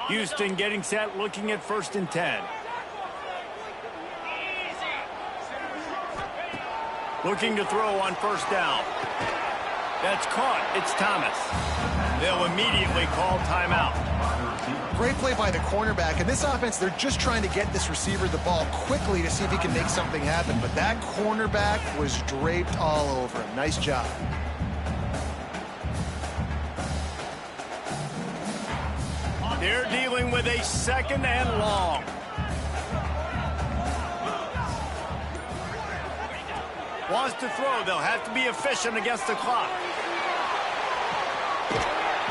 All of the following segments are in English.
Houston getting set, looking at 1st and 10. Looking to throw on 1st down. That's caught. It's Thomas. They'll immediately call timeout. Great play by the cornerback. In this offense, they're just trying to get this receiver the ball quickly to see if he can make something happen. But that cornerback was draped all over him. Nice job. They're dealing with a 2nd and long. Wants to throw. They'll have to be efficient against the clock.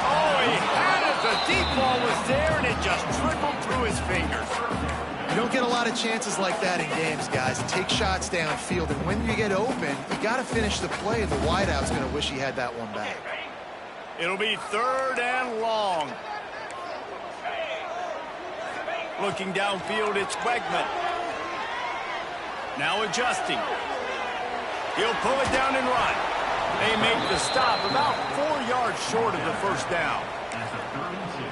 Oh, he had it. The deep ball was there, and it just trickled through his fingers. You don't get a lot of chances like that in games, guys. Take shots downfield, and when you get open, you got to finish the play, and the wideout's going to wish he had that one back. It'll be 3rd and long. Looking downfield, it's Wegman. Now adjusting. He'll pull it down and run. They make the stop about 4 yards short of the 1st down.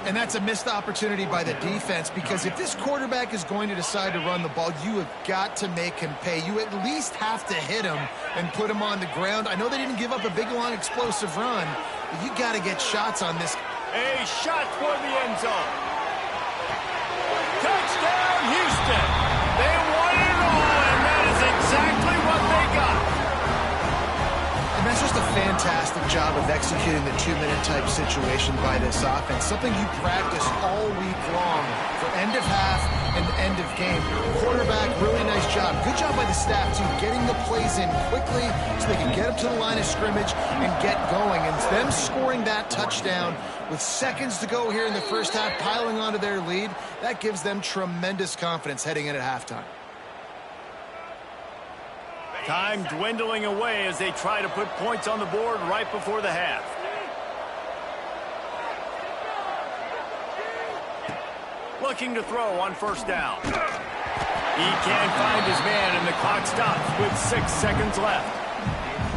And that's a missed opportunity by the defense, because if this quarterback is going to decide to run the ball, you have got to make him pay. You at least have to hit him and put him on the ground. I know they didn't give up a big, long, explosive run, but you got to get shots on this. A shot for the end zone. Touchdown, Houston. They won it all, and that is exactly what they got. And that's just a fantastic job of executing the 2-minute type situation by this offense. Something you practice all week long for end of half and end of game. Quarterback, really nice job. Good job by the staff, too, getting the plays in quickly so they can get up to the line of scrimmage and get going. And them scoring that touchdown with seconds to go here in the 1st half, piling onto their lead, that gives them tremendous confidence heading in at halftime. Time dwindling away as they try to put points on the board right before the half. Looking to throw on 1st down. He can't find his man, and the clock stops with 6 seconds left.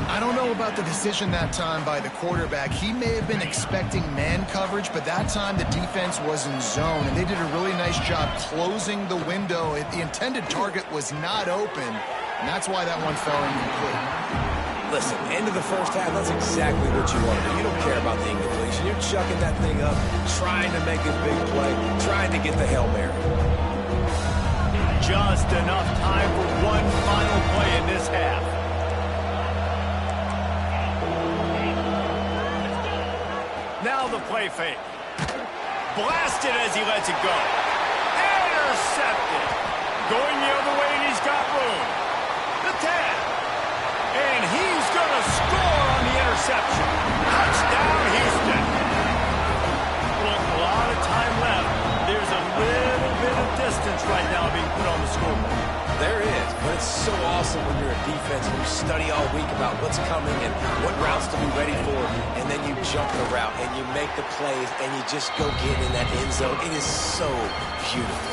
I don't know about the decision that time by the quarterback. He may have been expecting man coverage, but that time the defense was in zone, and they did a really nice job closing the window. The intended target was not open, and that's why that one fell incomplete. Listen, end of the 1st half, that's exactly what you want to do. You don't care about the incompletion. You're chucking that thing up, trying to make a big play, trying to get the Hail Mary. Just enough time for one final play in this half. Now the play fake. Blasted as he lets it go. Intercepted. Going the other way, and he's got room. The 10. And he's going to score on the interception. Touchdown, Houston. Well, a lot of time left. There's a little bit of distance right now being put on the scoreboard. There is, but it's so awesome when you're a defense and you study all week about what's coming and what routes to be ready for, and then you jump the route and you make the plays and you just go get in that end zone. It is so beautiful.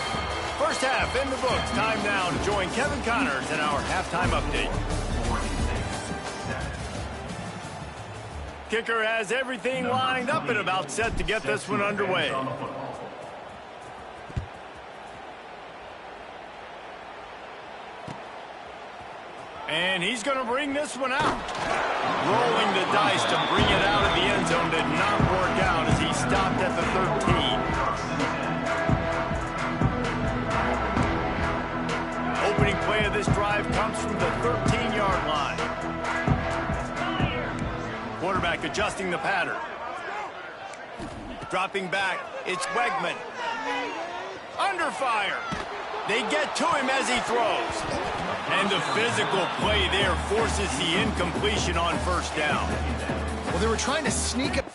1st half in the books. Time now to join Kevin Connors in our halftime update. Kicker has everything lined up and about set to get this one underway. And he's going to bring this one out. Rolling the dice to bring it out of the end zone did not work out as he stopped at the 13. Opening play of this drive comes from the 13-yard line. Quarterback adjusting the pattern. Dropping back, it's Wegman. Under fire. They get to him as he throws. And the physical play there forces the incompletion on 1st down. Well, they were trying to sneak it.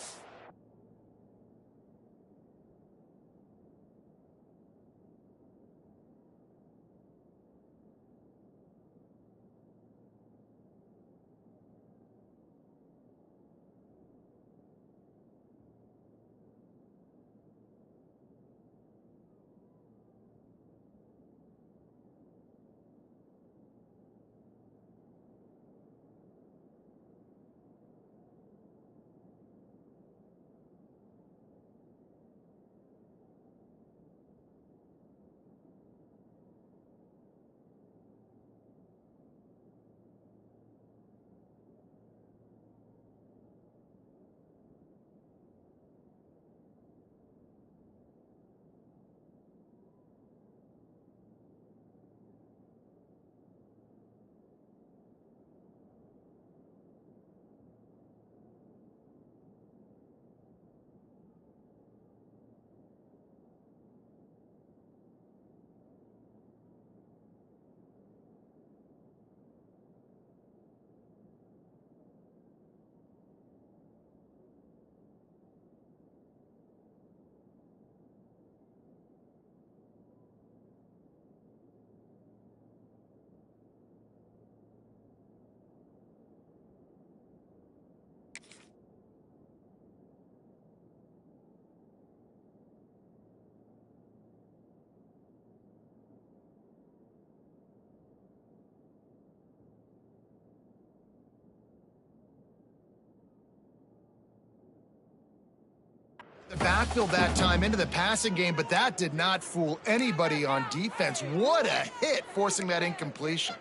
The backfield that time into the passing game, but that did not fool anybody on defense. What a hit, forcing that incompletion.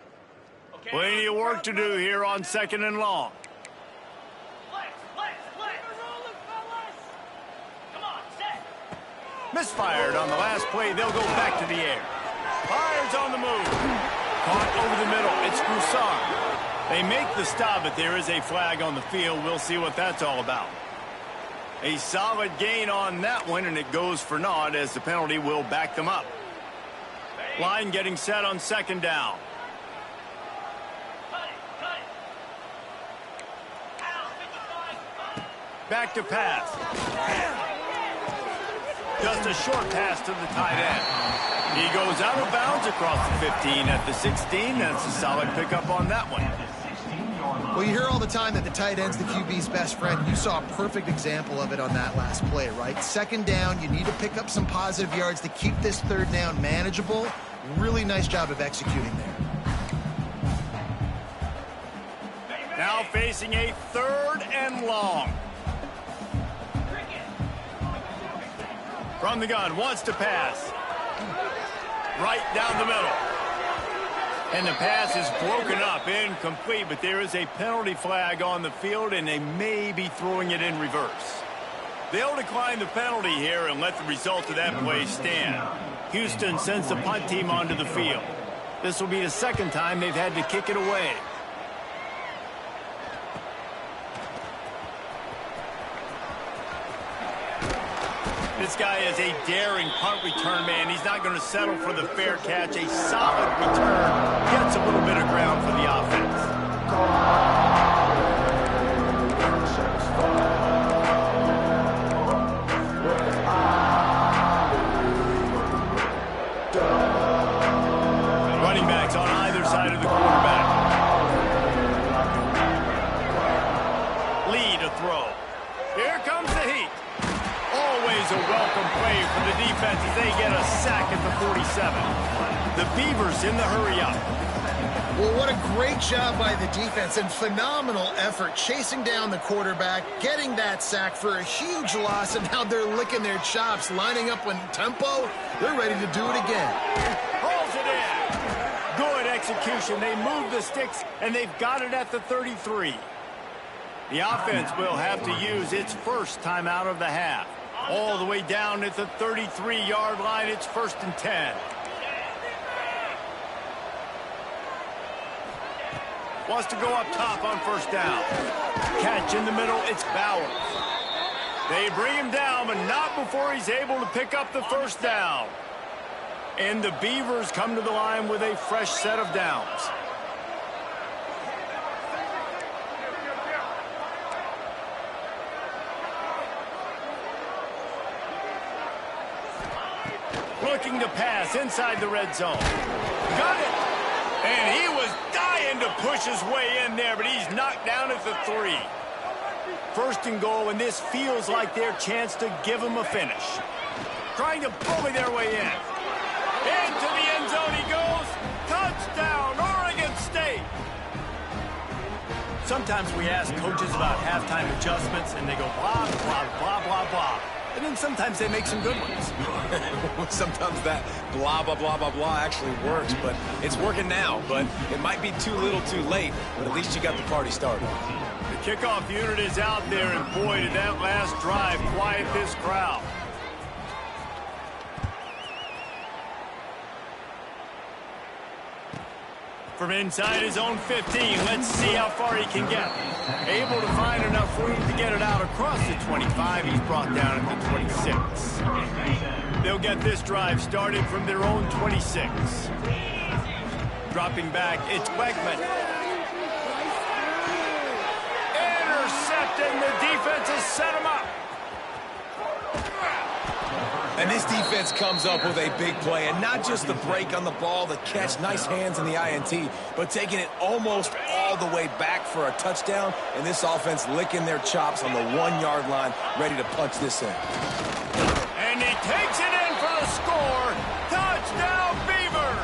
Plenty of work to do here on 2nd and long. Misfired on the last play. They'll go back to the air. Fires on the move. Caught over the middle. It's Broussard. They make the stop, but there is a flag on the field. We'll see what that's all about. A solid gain on that one, and it goes for naught as the penalty will back them up. Line getting set on 2nd down. Back to pass. Just a short pass to the tight end. He goes out of bounds across the 15 at the 16. That's a solid pickup on that one. Well, you hear all the time that the tight end's the QB's best friend. You saw a perfect example of it on that last play, right? 2nd down, you need to pick up some positive yards to keep this 3rd down manageable. Really nice job of executing there. Now facing a 3rd and long. From the gun, wants to pass. Right down the middle. And the pass is broken up, incomplete, but there is a penalty flag on the field, and they may be throwing it in reverse. They'll decline the penalty here and let the result of that play stand. Houston sends the punt team onto the field. This will be the 2nd time they've had to kick it away. This guy is a daring punt return man. He's not going to settle for the fair catch. A solid return. Gets a little bit of ground for the offense. Running backs on either side of the quarterback. Lead a throw. Here comes the heat. Always a welcome play for the defense as they get a sack at the 47. The Beavers in the hurry up. Well, what a great job by the defense and phenomenal effort chasing down the quarterback, getting that sack for a huge loss, and now they're licking their chops, lining up in tempo. They're ready to do it again. Holds it in. Good execution. They move the sticks, and they've got it at the 33. The offense will have to use its first timeout of the half. All the way down at the 33-yard line. It's 1st and 10. Wants to go up top on 1st down. Catch in the middle. It's Bowers. They bring him down, but not before he's able to pick up the 1st down. And the Beavers come to the line with a fresh set of downs. Looking to pass inside the red zone. Got it! And he was dying to push his way in there, but he's knocked down at the 3. 1st and goal, and this feels like their chance to give him a finish. Trying to bully their way in. Into the end zone he goes. Touchdown, Oregon State! Sometimes we ask coaches about halftime adjustments, and they go blah, blah, blah, blah, blah. And then sometimes they make some good ones. Sometimes that blah, blah, blah, blah, blah actually works, but it's working now. But it might be too little too late, but at least you got the party started. The kickoff unit is out there, and boy, did that last drive quiet this crowd. From inside his own 15, let's see how far he can get. Able to find enough room to get it out across the 25. He's brought down at the 26. They'll get this drive started from their own 26. Dropping back, it's Wegman. Intercepted, and the defense has set him up. And this defense comes up with a big play, and not just the break on the ball, the catch, nice hands in the INT, but taking it almost all the way back for a touchdown, and this offense licking their chops on the 1-yard line, ready to punch this in. And he takes it in for the score. Touchdown, Beavers!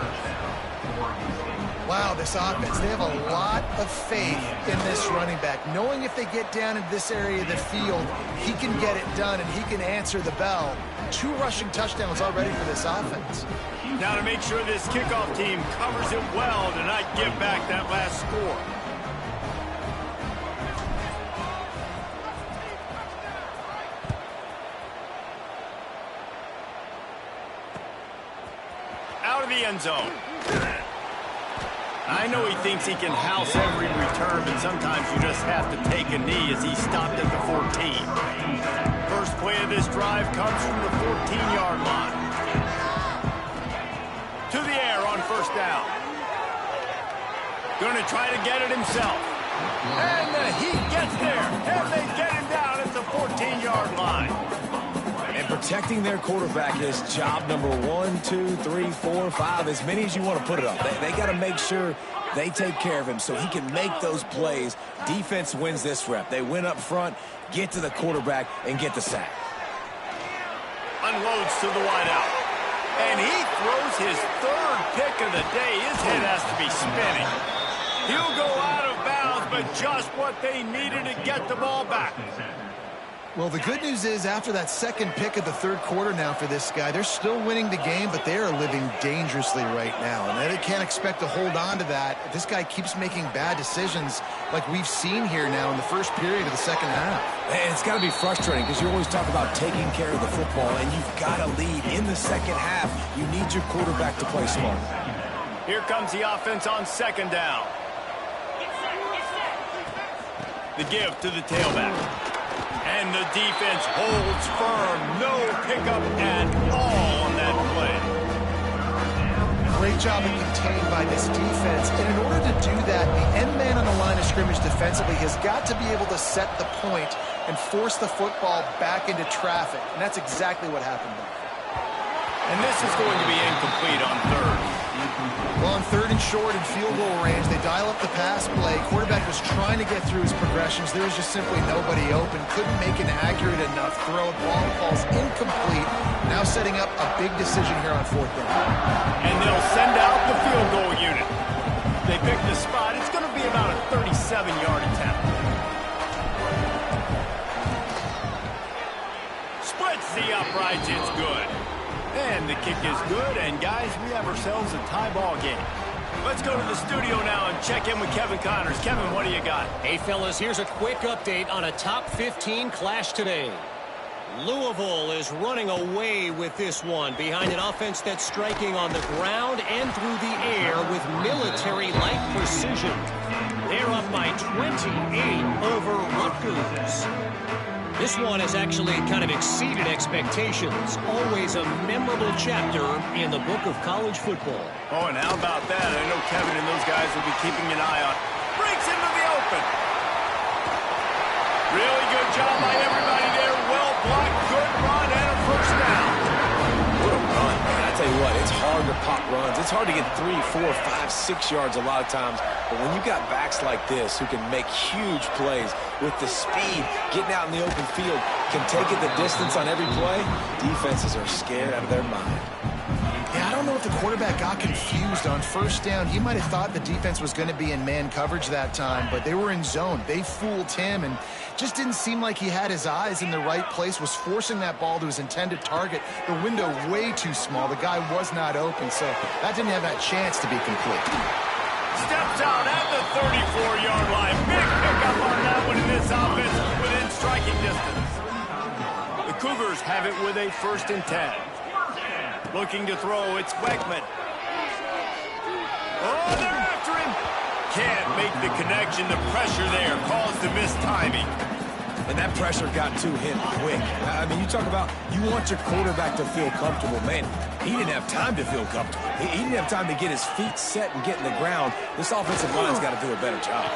Wow, this offense, they have a lot of faith in this running back. Knowing if they get down in this area of the field, he can get it done and he can answer the bell. 2 rushing touchdowns already for this offense. Now to make sure this kickoff team covers it well to not give back that last score. Out of the end zone. I know he thinks he can house every return, but sometimes you just have to take a knee as he stopped at the 14. First play of this drive comes from the 14-yard line. To the air on first down. Going to try to get it himself. And the Heat gets there. And they get him down at the 14-yard line. And protecting their quarterback is job number 1, 2, 3, 4, 5, as many as you want to put it up. They got to make sure they take care of him so he can make those plays. Defense wins this rep. They win up front, get to the quarterback, and get the sack. Unloads to the wideout. And he throws his 3rd pick of the day. His head has to be spinning. He'll go out of bounds, but just what they needed to get the ball back. Well, the good news is after that 2nd pick of the 3rd quarter now for this guy, they're still winning the game, but they are living dangerously right now. And they can't expect to hold on to that if this guy keeps making bad decisions like we've seen here now in the first period of the 2nd half. And it's got to be frustrating because you always talk about taking care of the football, and you've got to lead in the 2nd half. You need your quarterback to play smart. Here comes the offense on 2nd down. The give to the tailback. And the defense holds firm. No pickup at all on that play. Great job being contained by this defense. And in order to do that, the end man on the line of scrimmage defensively has got to be able to set the point and force the football back into traffic. And that's exactly what happened there. And this is going to be incomplete on 3rd. Well, on 3rd and short and field goal range, they dial up the pass play. Quarterback was trying to get through his progressions. There was just simply nobody open. Couldn't make an accurate enough throw. Ball falls incomplete. Now setting up a big decision here on 4th down. And they'll send out the field goal unit. They pick the spot. It's going to be about a 37-yard attempt. Splits the uprights. It's good. And the kick is good, and guys, we have ourselves a tie ball game. Let's go to the studio now and check in with Kevin Connors. Kevin, what do you got? Hey, fellas, here's a quick update on a top 15 clash today. Louisville is running away with this one behind an offense that's striking on the ground and through the air with military-like precision. They're up by 28 over Rutgers. This one has actually kind of exceeded expectations. Always a memorable chapter in the book of college football. Oh, and how about that? I know Kevin and those guys will be keeping an eye on. Breaks into the open. Really good job by everybody there. Well blocked, good run, and a first down. What a run, man. I tell you what, it's hard to pop runs. It's hard to get 3, 4, 5, 6 yards a lot of times. But when you've got backs like this who can make huge plays with the speed, getting out in the open field, can take it the distance on every play, defenses are scared out of their mind. Yeah, I don't know if the quarterback got confused on 1st down. He might have thought the defense was going to be in man coverage that time, but they were in zone. They fooled him and just didn't seem like he had his eyes in the right place, was forcing that ball to his intended target. The window way too small. The guy was not open, so that didn't have that chance to be complete. Steps out at the 34-yard line. Big pickup on that one in this offense within striking distance. The Cougars have it with a 1st and 10. Looking to throw, it's Weckman. Oh, they're after him. Can't make the connection. The pressure there caused the missed timing. And that pressure got to him quick. I mean, you talk about you want your quarterback to feel comfortable. Man, he didn't have time to feel comfortable. He didn't have time to get his feet set and get in the ground. This offensive line's got to do a better job.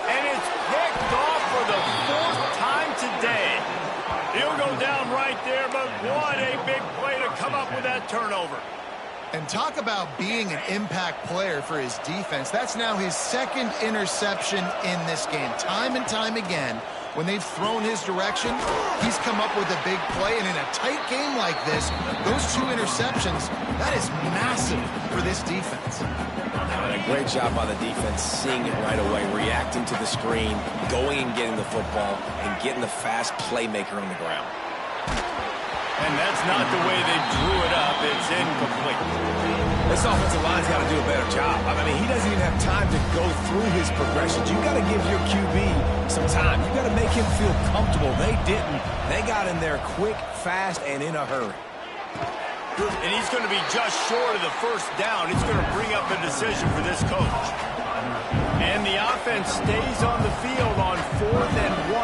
And it's picked off for the 4th time today. He'll go down right there, but what a big play to come up with that turnover. And talk about being an impact player for his defense. That's now his 2nd interception in this game. Time and time again, When they've thrown his direction, he's come up with a big play. And in a tight game like this, those 2 interceptions, that is massive for this defense. And a great job by the defense, seeing it right away, reacting to the screen, going and getting the football, and getting the fast playmaker on the ground. And that's not the way they drew it up. It's incomplete. This offensive line's got to do a better job. I mean, he doesn't even have time to go through his progressions. You got to give your QB some time. You got to make him feel comfortable. They didn't. They got in there quick, fast, and in a hurry. And he's going to be just short of the first down. It's going to bring up a decision for this coach. And the offense stays on the field on 4th and 1.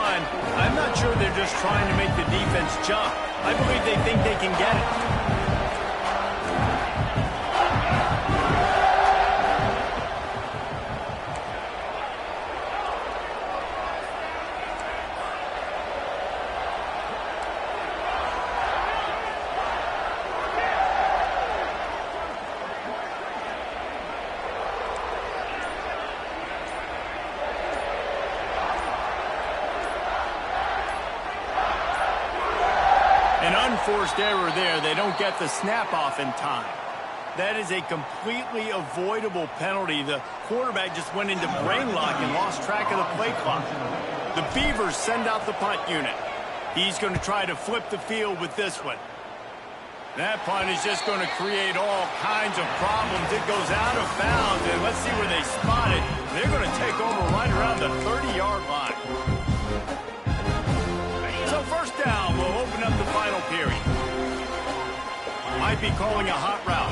I'm not sure they're just trying to make the defense jump. I believe they think they can get it. An unforced error there. They don't get the snap off in time. That is a completely avoidable penalty. The quarterback just went into brain lock and lost track of the play clock. The Beavers send out the punt unit. He's going to try to flip the field with this one. That punt is just going to create all kinds of problems. It goes out of bounds, and let's see where they spot it. They're going to take over right around the 30-yard line. So first down will open up the final period. Might be calling a hot route.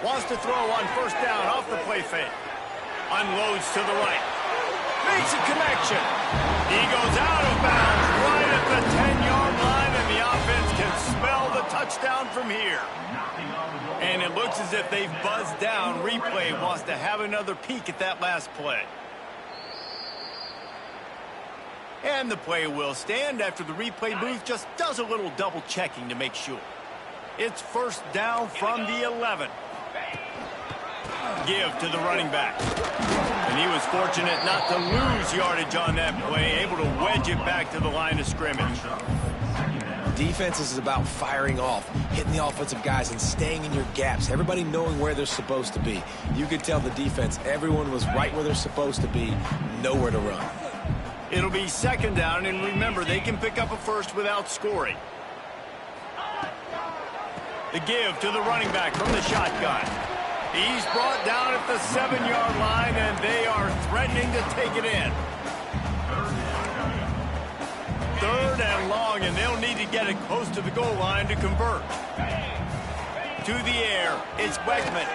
Wants to throw on first down off the play fake. Unloads to the right. Makes a connection. He goes out of bounds right at the 10-yard line, and the offense can smell the touchdown from here. And it looks as if they've buzzed down. Replay wants to have another peek at that last play. And the play will stand after the replay booth just does a little double checking to make sure. It's first down from the 11. Give to the running back. And he was fortunate not to lose yardage on that play, able to wedge it back to the line of scrimmage. Defense is about firing off, hitting the offensive guys and staying in your gaps, everybody knowing where they're supposed to be. You could tell the defense, everyone was right where they're supposed to be, nowhere to run. It'll be second down, and remember, they can pick up a first without scoring. The give to the running back from the shotgun. He's brought down at the 7-yard line, and they are threatening to take it in. Third and long, and they'll need to get it close to the goal line to convert. To the air, it's Wegman.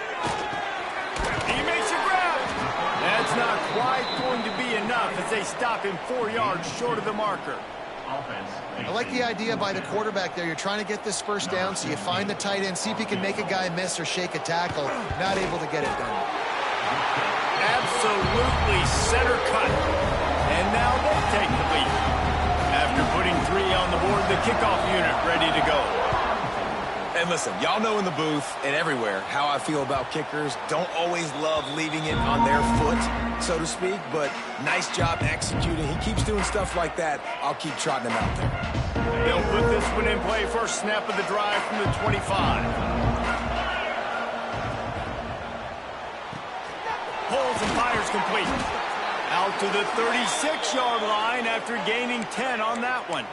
He makes a grab. That's not quite going to be enough as they stop him 4 yards short of the marker. I like the idea by the quarterback there. You're trying to get this first down, so you find the tight end, see if he can make a guy miss or shake a tackle. Not able to get it done. Absolutely center cut. And now they take the lead. After putting 3 on the board, the kickoff unit ready to go. And listen, y'all know in the booth and everywhere how I feel about kickers. Don't always love leaving it on their foot, so to speak, but nice job executing. He keeps doing stuff like that. I'll keep trotting him out there. They'll put this one in play. First snap of the drive from the 25. Pulls and fires complete. Out to the 36-yard line after gaining 10 on that one.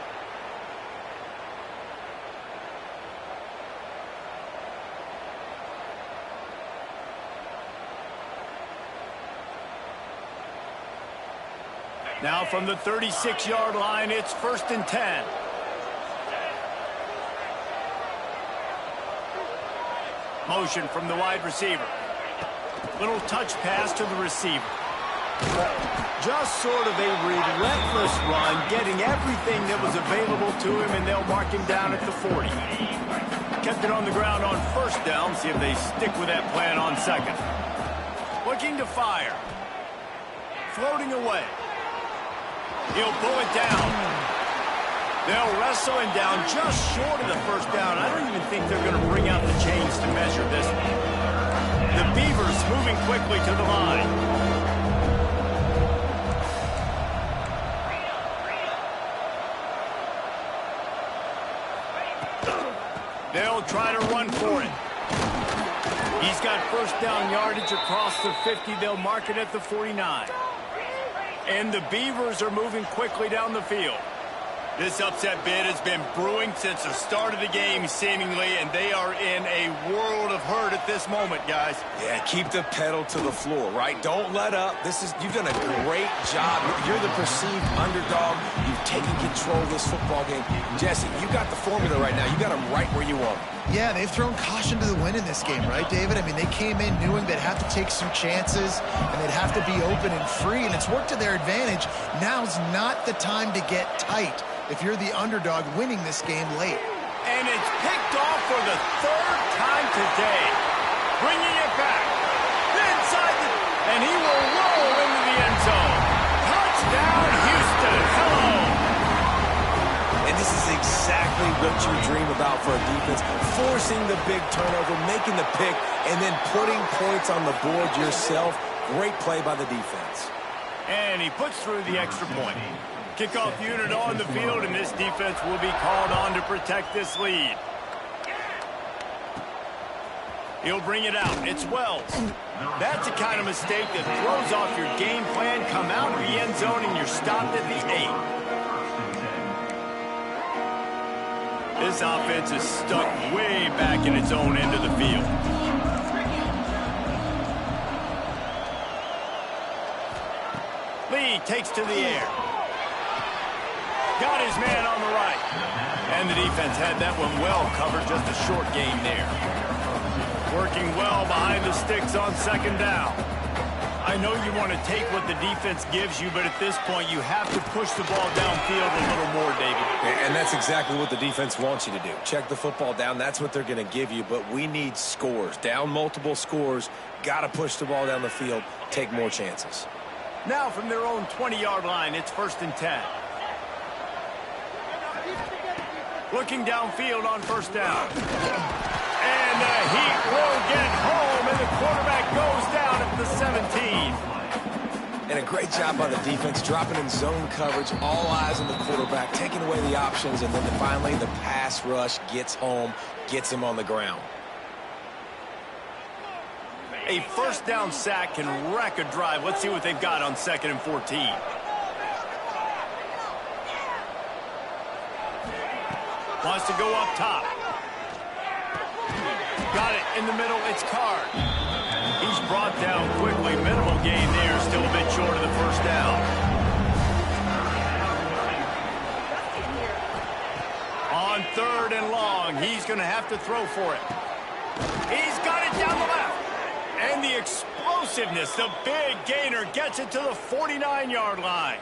Now from the 36-yard line, it's first and 10. Motion from the wide receiver. Little touch pass to the receiver. Just sort of a relentless run, getting everything that was available to him, and they'll mark him down at the 40. Kept it on the ground on first down. See if they stick with that plan on second. Looking to fire. Floating away. He'll pull it down. They'll wrestle him down just short of the first down. I don't even think they're going to bring out the chains to measure this one. The Beavers moving quickly to the line. They'll try to run for it. He's got first down yardage across the 50. They'll mark it at the 49. And the Beavers are moving quickly down the field. This upset bid has been brewing since the start of the game, seemingly, and they are in a world of hurt at this moment, guys. Yeah, keep the pedal to the floor, right? Don't let up. You've done a great job. You're the perceived underdog. You've taken control of this football game. Jesse, you got the formula right now. You got them right where you want them. Yeah, they've thrown caution to the wind in this game, right, David? I mean, they came in knowing they'd have to take some chances, and they'd have to be open and free, and it's worked to their advantage. Now's not the time to get tight if you're the underdog winning this game late. And it's picked off for the third time today. Bringing it back. And he will roll into the end zone. Touchdown, Houston. Hello. And this is exactly what you dream about for a defense. Forcing the big turnover, making the pick, and then putting points on the board yourself. Great play by the defense. And he puts through the extra point. Kickoff unit on the field, and this defense will be called on to protect this lead. He'll bring it out. It's Wells. That's the kind of mistake that throws off your game plan. Come out of the end zone, and you're stopped at the 8. This offense is stuck way back in its own end of the field. Lee takes to the air. Got his man on the right. And the defense had that one well covered, just a short gain there. Working well behind the sticks on second down. I know you want to take what the defense gives you, but at this point you have to push the ball downfield a little more, David. And that's exactly what the defense wants you to do. Check the football down. That's what they're going to give you, but we need scores. Down multiple scores. Got to push the ball down the field. Take more chances. Now from their own 20-yard line, it's 1st and 10. Looking downfield on first down. And the Heat will get home, and the quarterback goes down at the 17. And a great job by the defense, dropping in zone coverage, all eyes on the quarterback, taking away the options, and then finally the pass rush gets home, gets him on the ground. A first down sack can wreck a drive. Let's see what they've got on 2nd and 14. Wants to go up top. Got it in the middle. It's Card. He's brought down quickly. Minimal gain there. Still a bit short of the first down. On 3rd and long, he's going to have to throw for it. He's got it down the left. And the explosiveness, the big gainer, gets it to the 49-yard line.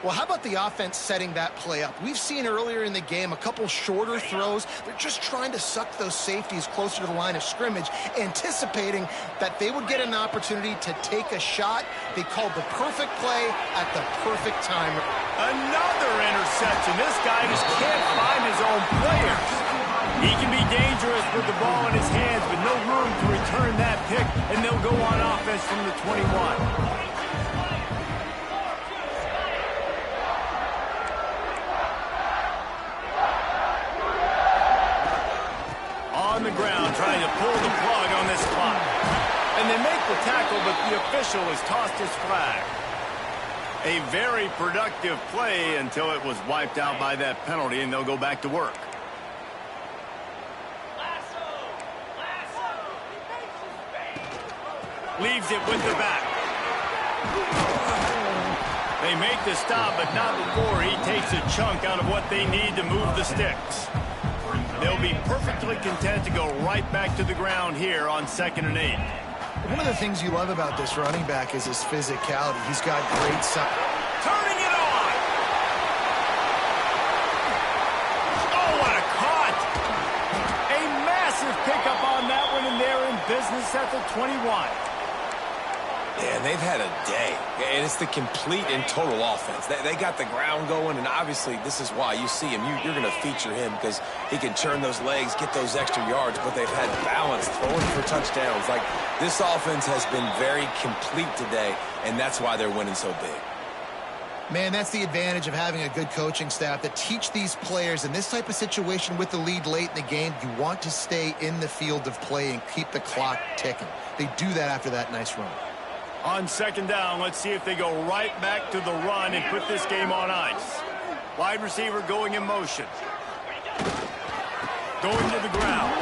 Well, how about the offense setting that play up? We've seen earlier in the game a couple shorter throws. They're just trying to suck those safeties closer to the line of scrimmage, anticipating that they would get an opportunity to take a shot. They called the perfect play at the perfect time. Another interception. This guy just can't find his own players. He can be dangerous with the ball in his hands, but no room to return that pick, and they'll go on offense from the 21. On the ground, trying to pull the plug on this clock. And they make the tackle, but the official has tossed his flag. A very productive play until it was wiped out by that penalty, and they'll go back to work. Leaves it with the back. They make the stop, but not before he takes a chunk out of what they need to move the sticks. They'll be perfectly content to go right back to the ground here on 2nd and 8. One of the things you love about this running back is his physicality. He's got great size. Turning it on! Oh, what a caught! A massive pickup on that one, and they're in business at the 21. And they've had a day. And it's the complete and total offense. They got the ground going, and obviously this is why you see him. You're going to feature him because he can churn those legs, get those extra yards, but they've had balance, throwing for touchdowns. Like, this offense has been very complete today, and that's why they're winning so big. Man, that's the advantage of having a good coaching staff that teach these players in this type of situation with the lead late in the game. You want to stay in the field of play and keep the clock ticking. They do that after that nice run. On second down, let's see if they go right back to the run and put this game on ice. Wide receiver going in motion. Going to the ground.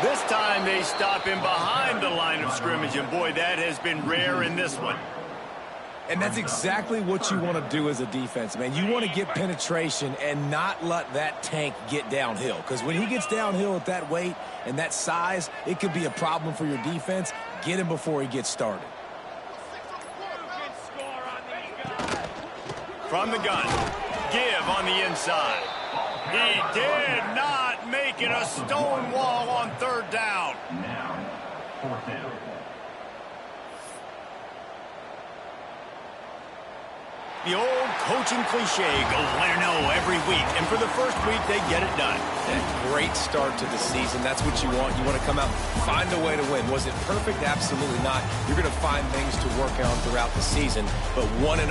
This time they stop him behind the line of scrimmage, and boy, that has been rare in this one. And that's exactly what you want to do as a defense, man. You want to get penetration and not let that tank get downhill. Because when he gets downhill at that weight and that size, it could be a problem for your defense. Get him before he gets started. From the gun, give on the inside. He did not make it a stone wall on third down. The old coaching cliche, go win or no every week. And for the first week, they get it done. Yeah, great start to the season. That's what you want. You want to come out, find a way to win. Was it perfect? Absolutely not. You're going to find things to work on throughout the season. But 1-0,